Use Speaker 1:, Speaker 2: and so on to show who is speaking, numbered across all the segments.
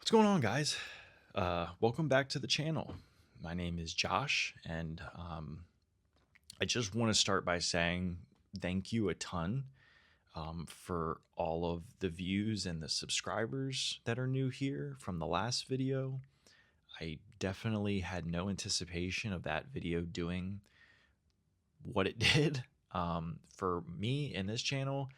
Speaker 1: What's going on, guys? Welcome back to the channel. My name is Josh, and I just want to start by saying thank you a ton for all of the views and the subscribers that are new here from the last video. I definitely had no anticipation of that video doing what it did. For me in this channel,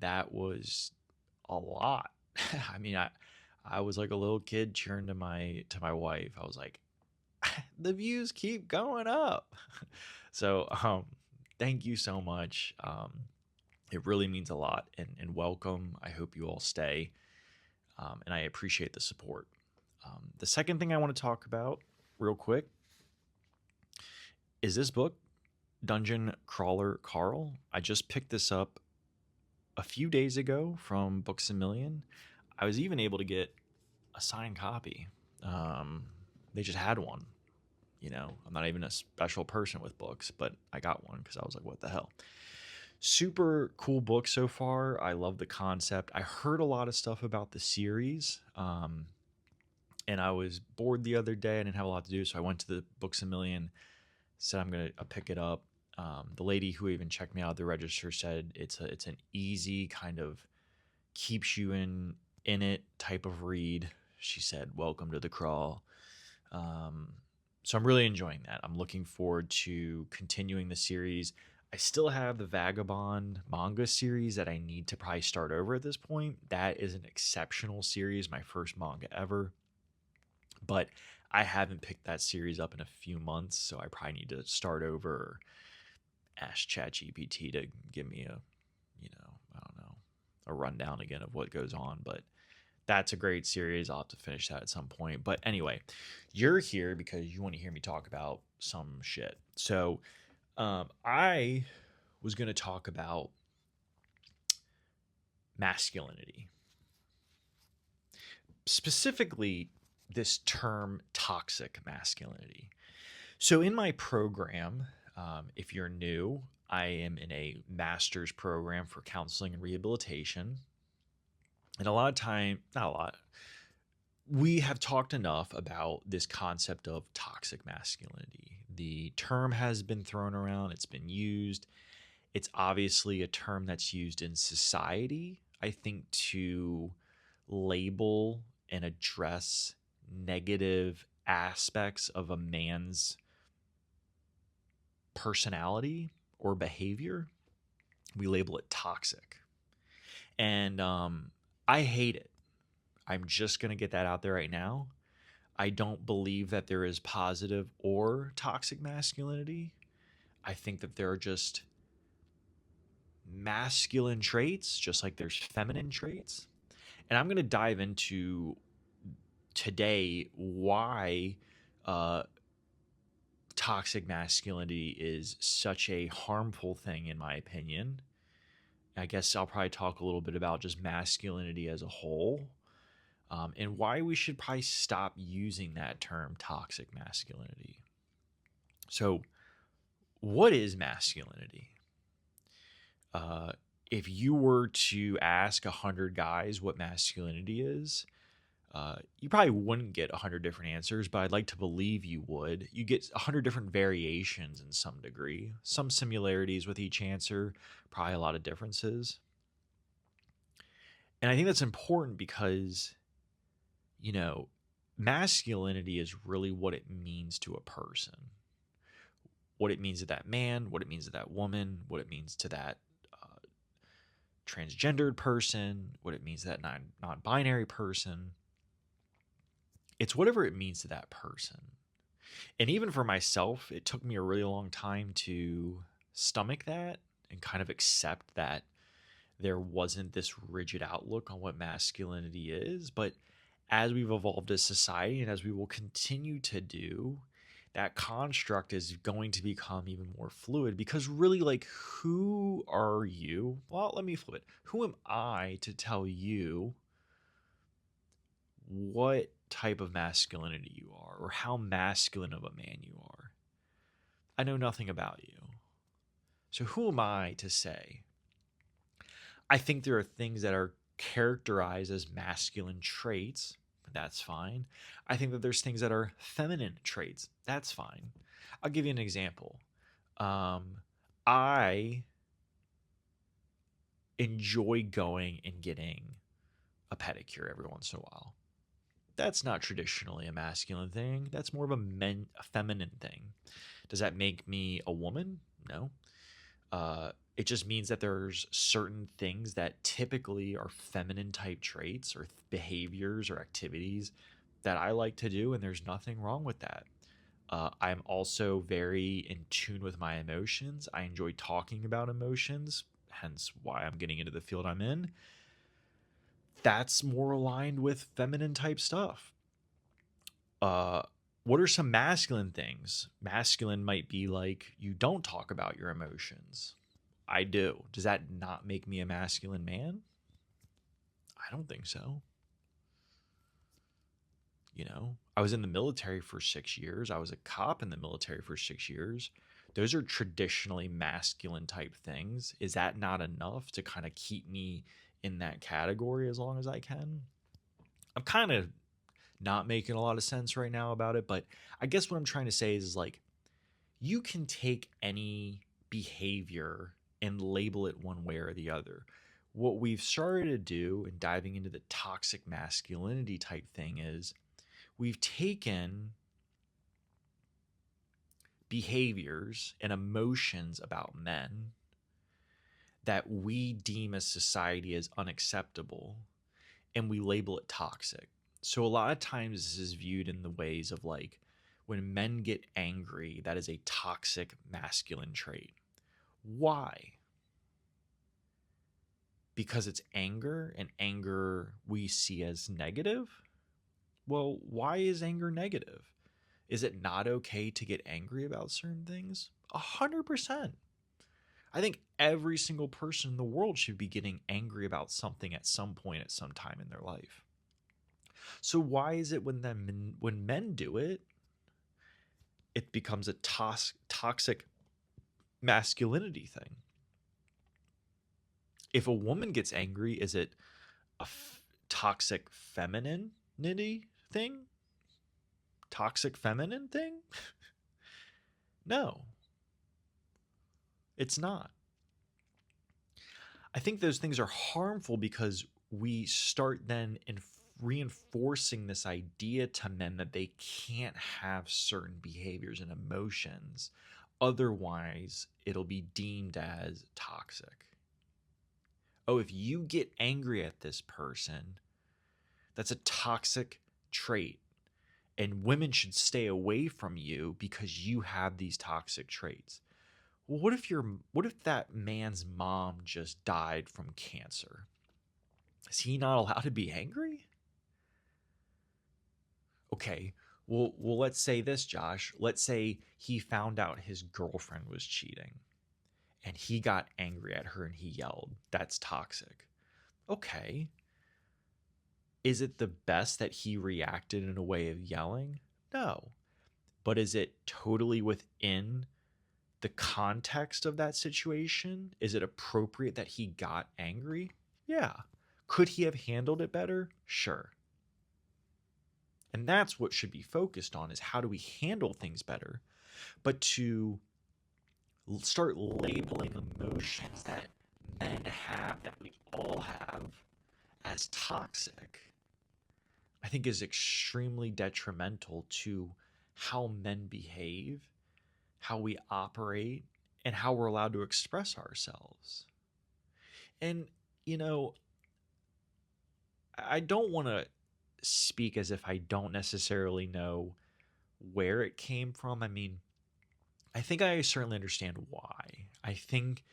Speaker 1: that was a lot. I mean, I was like a little kid cheering to my wife. I was like, the views keep going up. So thank you so much. It really means a lot, and welcome. I hope you all stay, and I appreciate the support. The second thing I want to talk about real quick is this book, Dungeon Crawler Carl. I just picked this up a few days ago from Books a Million. I was even able to get a signed copy. They just had one. You know, I'm not even a special person with books, but I got one because I was like, what the hell? Super cool book so far. I love the concept. I heard a lot of stuff about the series, and I was bored the other day. I didn't have a lot to do, so I went to the Books a Million, said I'm going to pick it up. The lady who even checked me out at the register said it's an easy kind of keeps you in it type of read. She said, welcome to the crawl. So I'm really enjoying that. I'm looking forward to continuing the series. I still have the Vagabond manga series that I need to probably start over at this point. That is an exceptional series, my first manga ever. But I haven't picked that series up in a few months, so I probably need to start over or ask ChatGPT to give me a, I don't know, a rundown again of what goes on. But that's a great series. I'll have to finish that at some point. But anyway, you're here because you want to hear me talk about some shit. So I was going to talk about masculinity. Specifically, this term toxic masculinity. So in my program, if you're new, I am in a master's program for counseling and rehabilitation. And a lot of time, not a lot, we have talked enough about this concept of toxic masculinity. The term has been thrown around, it's been used. It's obviously a term that's used in society, I think, to label and address negative aspects of a man's personality or behavior. We label it toxic. And I hate it. I'm just going to get that out there right now. I don't believe that there is positive or toxic masculinity. I think that there are just masculine traits, just like there's feminine traits. And I'm going to dive into today why toxic masculinity is such a harmful thing, in my opinion. I guess I'll probably talk a little bit about just masculinity as a whole, and why we should probably stop using that term toxic masculinity. So, what is masculinity? If you were to ask 100 guys what masculinity is, you probably wouldn't get 100 different answers, but I'd like to believe you would. You get 100 different variations in some degree, some similarities with each answer, probably a lot of differences. And I think that's important because, masculinity is really what it means to a person. What it means to that man, what it means to that woman, what it means to that transgendered person, what it means to that non-binary person. It's whatever it means to that person. And even for myself, it took me a really long time to stomach that and kind of accept that there wasn't this rigid outlook on what masculinity is. But as we've evolved as society, and as we will continue to do, that construct is going to become even more fluid, because really, like, who are you? Well, let me flip it. Who am I to tell you what type of masculinity you are, or how masculine of a man you are? I know nothing about you. So who am I to say? I think there are things that are characterized as masculine traits, That's fine. I think that there's things that are feminine traits. That's fine. I'll give you an example. Um, I enjoy going and getting a pedicure every once in a while. That's not traditionally a masculine thing. That's more of a feminine thing. Does that make me a woman? No. It just means that there's certain things that typically are feminine type traits or behaviors or activities that I like to do, and there's nothing wrong with that. I'm also very in tune with my emotions. I enjoy talking about emotions, hence why I'm getting into the field I'm in. That's more aligned with feminine type stuff. Uh, what are some masculine things? Masculine might be like you don't talk about your emotions. I do. Does that not make me a masculine man? I don't think so. I was in the military for 6 years. I was a cop in the military for 6 years. Those are traditionally masculine type things. Is that not enough to kind of keep me in that category as long as I can? I'm kind of not making a lot of sense right now about it, but I guess what I'm trying to say is like you can take any behavior and label it one way or the other. What we've started to do in diving into the toxic masculinity type thing is we've taken behaviors and emotions about men that we deem as society as unacceptable and we label it toxic. So a lot of times this is viewed in the ways of like when men get angry, that is a toxic masculine trait. Why? Because it's anger, and anger we see as negative? Well, why is anger negative? Is it not okay to get angry about certain things? 100%. I think every single person in the world should be getting angry about something at some point at some time in their life. So why is it when men do it, it becomes a toxic masculinity thing? If a woman gets angry, is it a toxic femininity thing? Toxic feminine thing? No, it's not. I think those things are harmful because we start then reinforcing this idea to men that they can't have certain behaviors and emotions. Otherwise, it'll be deemed as toxic. Oh, if you get angry at this person, that's a toxic trait. And women should stay away from you because you have these toxic traits. Well, what if that man's mom just died from cancer? Is he not allowed to be angry? Okay. Well, let's say this, Josh. Let's say he found out his girlfriend was cheating and he got angry at her and he yelled. That's toxic. Okay. Is it the best that he reacted in a way of yelling? No. But is it totally within the context of that situation? Is it appropriate that he got angry? Yeah. Could he have handled it better? Sure. And that's what should be focused on is how do we handle things better? But to start labeling emotions that men have, that we all have, as toxic, I think is extremely detrimental to how men behave, how we operate, and how we're allowed to express ourselves. And, you know, I don't want to speak as if I don't necessarily know where it came from. I mean, I think I certainly understand why. I think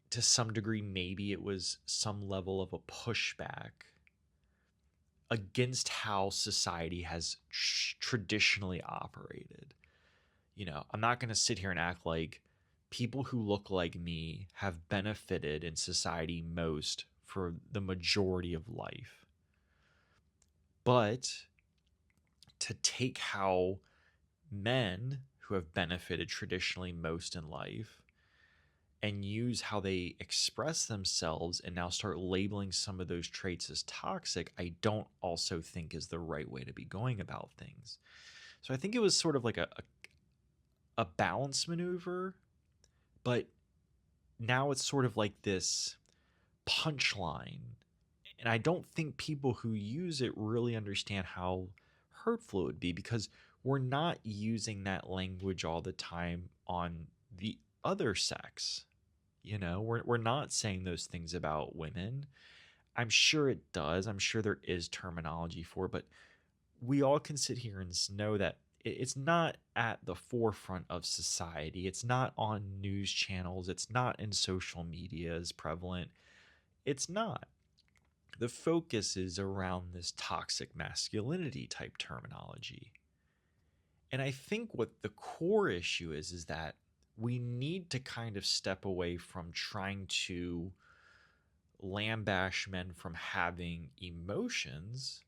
Speaker 1: to some degree, maybe it was some level of a pushback against how society has traditionally operated. I'm not going to sit here and act like people who look like me have benefited in society most for the majority of life. But to take how men who have benefited traditionally most in life and use how they express themselves and now start labeling some of those traits as toxic, I don't also think is the right way to be going about things. So I think it was sort of like a balance maneuver, but now it's sort of like this punchline. And I don't think people who use it really understand how hurtful it would be, because we're not using that language all the time on the other sex. We're not saying those things about women. I'm sure it does. I'm sure there is terminology for it, but we all can sit here and know that it's not at the forefront of society. It's not on news channels. It's not in social media as prevalent. It's not. The focus is around this toxic masculinity type terminology. And I think what the core issue is that we need to kind of step away from trying to lambash men from having emotions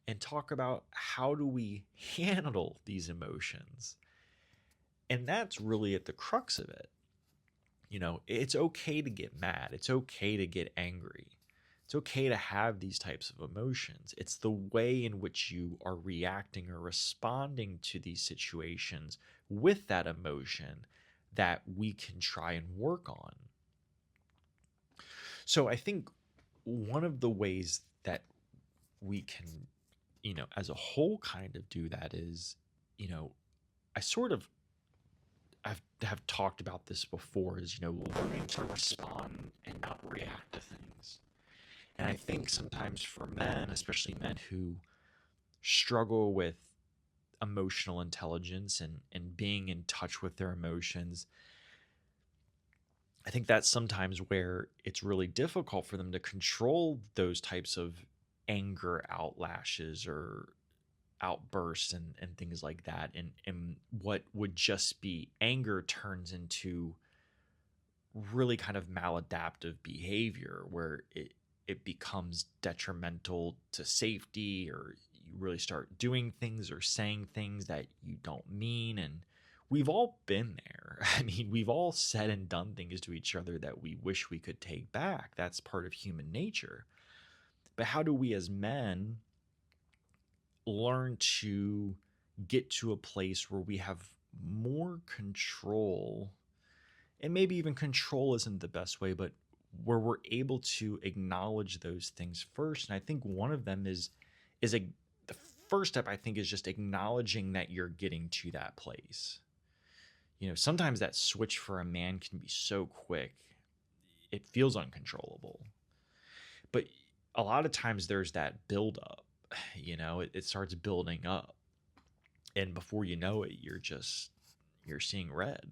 Speaker 1: and talk about how do we handle these emotions. And that's really at the crux of it. It's okay to get mad. It's okay to get angry. It's okay to have these types of emotions. It's the way in which you are reacting or responding to these situations with that emotion that we can try and work on. So I think one of the ways that we can, as a whole kind of do that is, I sort of have talked about this before, is, learning to respond and not react to things. And I think sometimes for men, especially men who struggle with emotional intelligence and being in touch with their emotions, I think that's sometimes where it's really difficult for them to control those types of anger outlashes or outbursts and things like that. And what would just be anger turns into really kind of maladaptive behavior where it becomes detrimental to safety, or you really start doing things or saying things that you don't mean. And we've all been there. I mean, we've all said and done things to each other that we wish we could take back. That's part of human nature. But how do we as men learn to get to a place where we have more control? And maybe even control isn't the best way, but where we're able to acknowledge those things first. And I think one of them is the first step, I think, is just acknowledging that you're getting to that place. Sometimes that switch for a man can be so quick, it feels uncontrollable. But a lot of times there's that buildup. It starts building up, and before you know it, you're seeing red.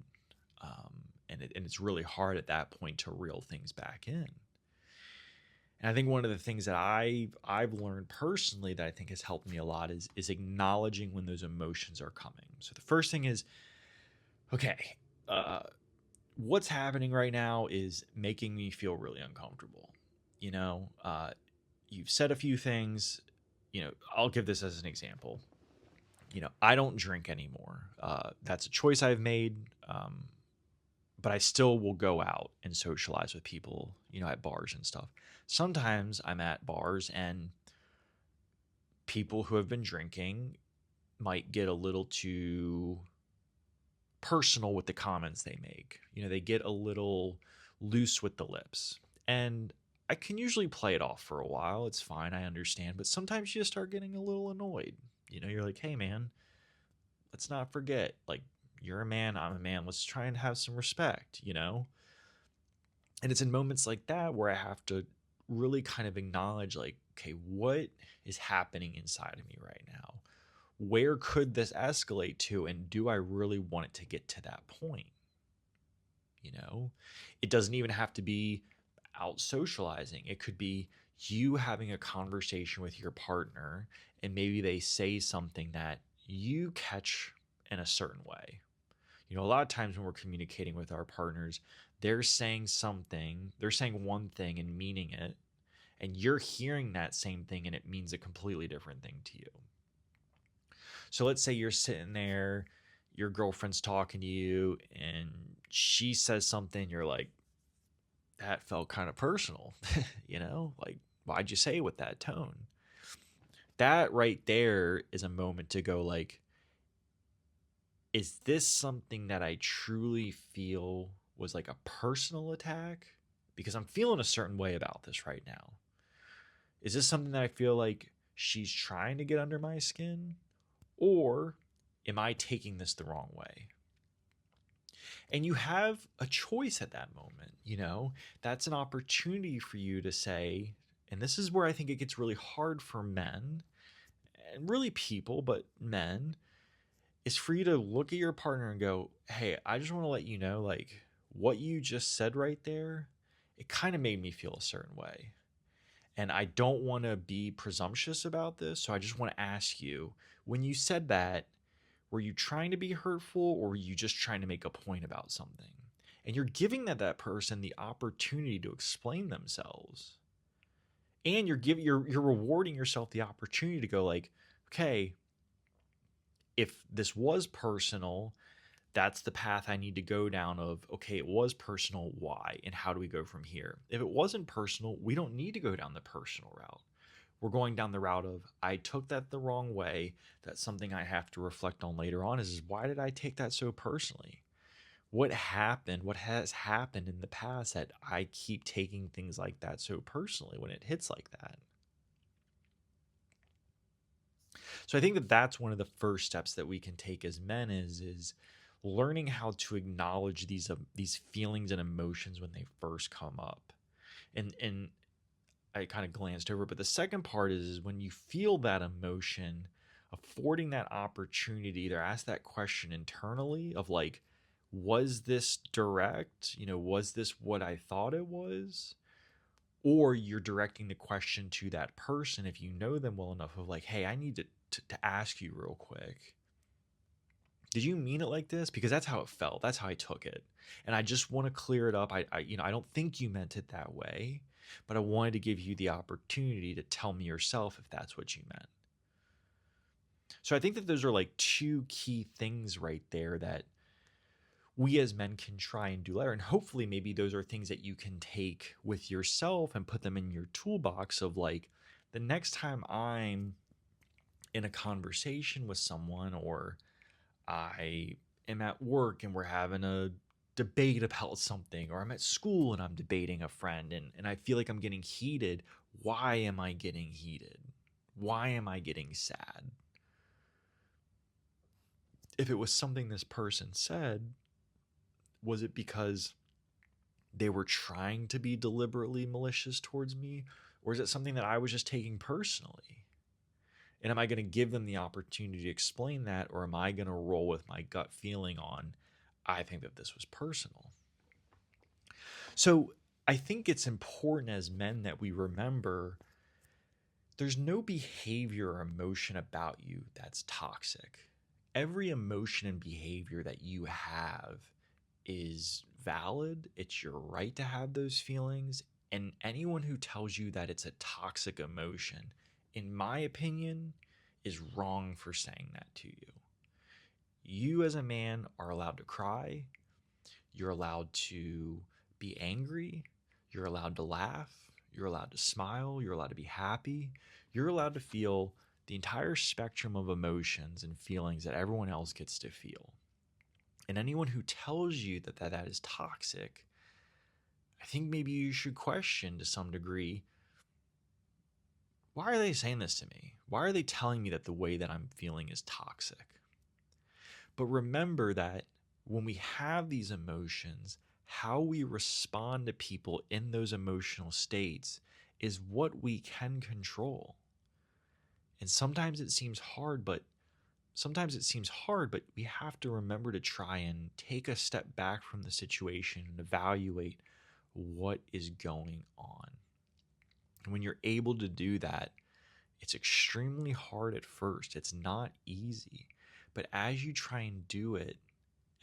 Speaker 1: And it's really hard at that point to reel things back in. And I think one of the things that I've learned personally that I think has helped me a lot is acknowledging when those emotions are coming. So the first thing is, okay, what's happening right now is making me feel really uncomfortable. You've said a few things. I'll give this as an example. I don't drink anymore. That's a choice I've made. But I still will go out and socialize with people, at bars and stuff. Sometimes I'm at bars and people who have been drinking might get a little too personal with the comments they make. They get a little loose with the lips. And I can usually play it off for a while. It's fine. I understand. But sometimes you just start getting a little annoyed. You're like, hey, man, let's not forget, like, you're a man, I'm a man. Let's try and have some respect. And it's in moments like that where I have to really kind of acknowledge, like, okay, what is happening inside of me right now? Where could this escalate to? And do I really want it to get to that point? It doesn't even have to be out socializing. It could be you having a conversation with your partner, and maybe they say something that you catch in a certain way. A lot of times when we're communicating with our partners, they're saying one thing and meaning it, and you're hearing that same thing and it means a completely different thing to you. So let's say you're sitting there, your girlfriend's talking to you, and she says something, you're like, that felt kind of personal. Like, why'd you say it with that tone? That right there is a moment to go, like, is this something that I truly feel was like a personal attack? Because I'm feeling a certain way about this right now. Is this something that I feel like she's trying to get under my skin? Or am I taking this the wrong way? And you have a choice at that moment. That's an opportunity for you to say, and this is where I think it gets really hard for men and really people, but men, is for you to look at your partner and go, hey, I just want to let you know, like, what you just said right there, it kind of made me feel a certain way. And I don't want to be presumptuous about this. So I just want to ask you, when you said that, were you trying to be hurtful, or were you just trying to make a point about something? And you're giving that person the opportunity to explain themselves. And you're rewarding yourself the opportunity to go, like, okay, if this was personal, that's the path I need to go down of, okay, it was personal, why? And how do we go from here? If it wasn't personal, we don't need to go down the personal route. We're going down the route of, I took that the wrong way. That's something I have to reflect on later on is why did I take that so personally? What happened? What has happened in the past that I keep taking things like that so personally when it hits like that? So I think that that's one of the first steps that we can take as men is learning how to acknowledge these feelings and emotions when they first come up. And I kind of glanced over, but the second part is when you feel that emotion, affording that opportunity to either ask that question internally of, like, was this direct? Was this what I thought it was? Or you're directing the question to that person if you know them well enough of, like, hey, I need to ask you real quick, did you mean it like this? Because that's how it felt, that's how I took it, and I just want to clear it up. I don't think you meant it that way, but I wanted to give you the opportunity to tell me yourself if that's what you meant. So I think that those are like two key things right there that we as men can try and do better. And hopefully, maybe those are things that you can take with yourself and put them in your toolbox of, like, the next time I'm in a conversation with someone, or I am at work and we're having a debate about something, or I'm at school and I'm debating a friend, and I feel like I'm getting heated. Why am I getting heated? Why am I getting sad? If it was something this person said, was it because they were trying to be deliberately malicious towards me? Or is it something that I was just taking personally? And am I going to give them the opportunity to explain that? Or am I going to roll with my gut feeling on, I think that this was personal? So I think it's important as men that we remember there's no behavior or emotion about you that's toxic. Every emotion and behavior that you have is valid. It's your right to have those feelings. And anyone who tells you that it's a toxic emotion, in my opinion, is wrong for saying that to you. You, as a man, are allowed to cry. You're allowed to be angry. You're allowed to laugh. You're allowed to smile. You're allowed to be happy. You're allowed to feel the entire spectrum of emotions and feelings that everyone else gets to feel. And anyone who tells you that is toxic, I think maybe you should question to some degree, why are they saying this to me? Why are they telling me that the way that I'm feeling is toxic? But remember that when we have these emotions, how we respond to people in those emotional states is what we can control. And sometimes it seems hard, but we have to remember to try and take a step back from the situation and evaluate what is going on. And when you're able to do that, it's extremely hard at first. It's not easy. But as you try and do it,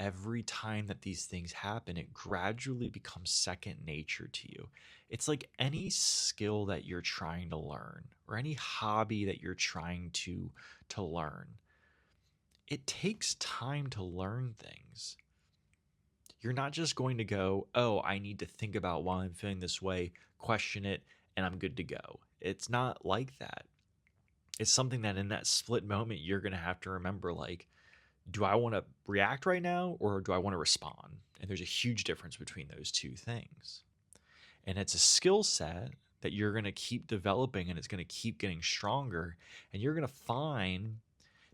Speaker 1: every time that these things happen, it gradually becomes second nature to you. It's like any skill that you're trying to learn, or any hobby that you're trying to learn. It takes time to learn things. You're not just going to go, oh, I need to think about why I'm feeling this way, question it, and I'm good to go. It's not like that. It's something that in that split moment, you're going to have to remember, like, do I want to react right now or do I want to respond? And there's a huge difference between those two things. And it's a skill set that you're going to keep developing, and it's going to keep getting stronger. And you're going to find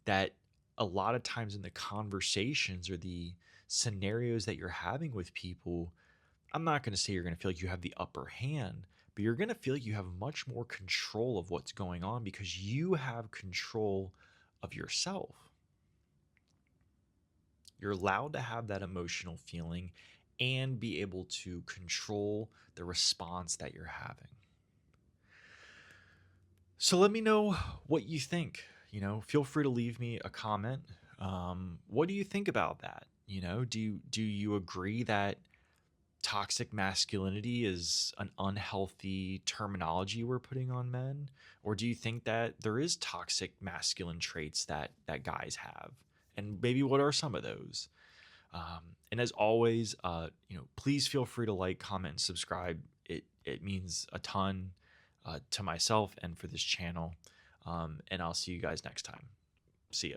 Speaker 1: that a lot of times in the conversations or the scenarios that you're having with people, I'm not going to say you're going to feel like you have the upper hand, but you're going to feel like you have much more control of what's going on because you have control of yourself. You're allowed to have that emotional feeling and be able to control the response that you're having. So let me know what you think. Feel free to leave me a comment. What do you think about that? Do you agree that toxic masculinity is an unhealthy terminology we're putting on men, or do you think that there is toxic masculine traits that guys have, and maybe what are some of those? And as always, please feel free to like, comment, and subscribe. It means a ton to myself and for this channel. And I'll see you guys next time. See ya.